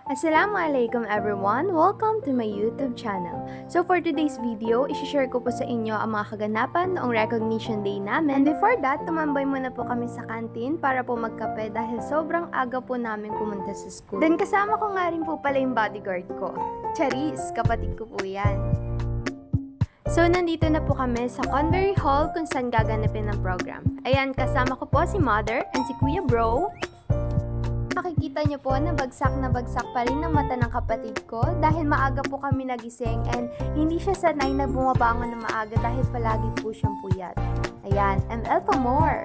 Assalamualaikum everyone! Welcome to my YouTube channel. So for today's video, isi-share ko po sa inyo ang mga kaganapan noong recognition day namin. And before that, tumambay muna po kami sa canteen para po magkape dahil sobrang aga po namin pumunta sa school. Then kasama ko nga rin po pala yung bodyguard ko. Charis, kapatid ko po yan. So, nandito na po kami sa Convery Hall kung saan gaganapin ang program. Ayan, kasama ko po si Mother and si Kuya Bro. Makikita niyo po na bagsak pa rin ng mata ng kapatid ko dahil maaga po kami nagising and hindi siya sanay na bumabangon ng maaga dahil palagi po siyang puyat. Ayan, ML pa more!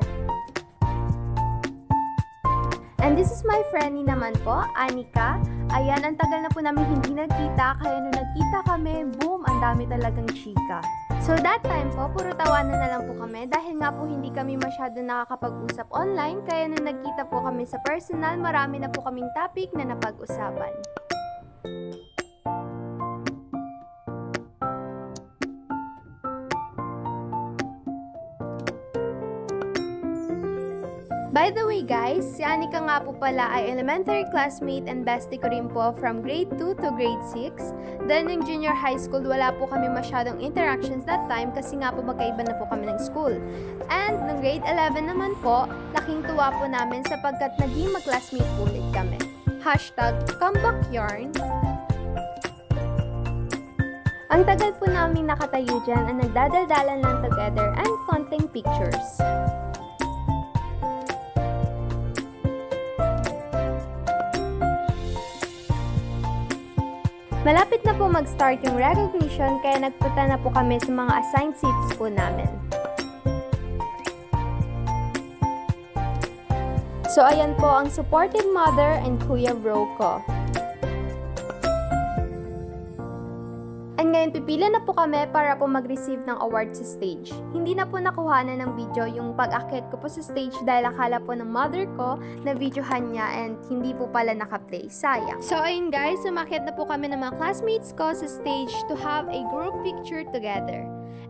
And this is my friend naman po, Anika. Ayan, ang tagal na po namin hindi nagkita, kaya nung nagkita kami, boom, ang dami talagang chika. So that time po, puro tawanan na lang po kami dahil nga po hindi kami masyado nakakapag-usap online, kaya nung nagkita po kami sa personal, marami na po kaming topic na napag-usapan. By the way guys, si Anika nga po pala ay elementary classmate and bestie ko rin po from grade 2 to grade 6. Then yung junior high school, wala po kami masyadong interactions that time kasi nga po magkaiba na po kami ng school. And nung grade 11 naman po, laking tuwa po namin sapagkat naging mag-classmate po ulit kami. #comebackyarn. Ang tagal po namin nakatayo dyan at nagdadaldalan lang together and konting pictures. Malapit na po mag-start yung recognition kaya nagpunta na po kami sa mga assigned seats po namin. So ayan po ang supportive mother and Kuya Bro ko. And ngayon pipila na po kami para po mag-receive ng award sa stage. Hindi na po nakuhanan ng video yung pag-akyat ko po sa stage dahil akala po ng mother ko na videohan niya and hindi po pala nakaplay. Sayang. So ayun guys, umakyat na po kami ng mga classmates ko sa stage to have a group picture together.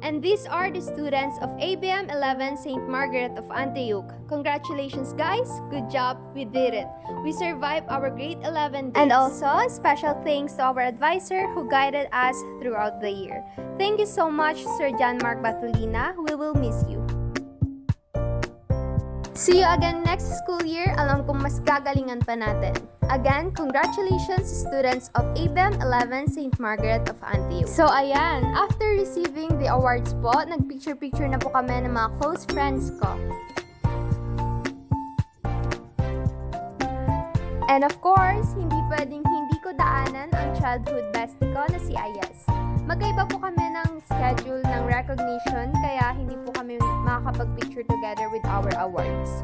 And these are the students of ABM 11 St. Margaret of Antioch. Congratulations guys! Good job! We did it! We survived our grade 11 days. And also, special thanks to our advisor who guided us throughout the year. Thank you so much, Sir John Mark Batulina. We will miss you. See you again next school year. Alam kong mas gagalingan pa natin. Again, congratulations students of ABM 11 St. Margaret of Antioch. So ayan, after receiving the awards po, nagpicture-picture na po kami ng mga close friends ko. And of course, hindi pwedeng hindi ko daanan ang childhood bestie ko na si Ayaz. Magkaiba po kami ng schedule ng recognition kaya hindi po kami makakapag-picture together with our awards.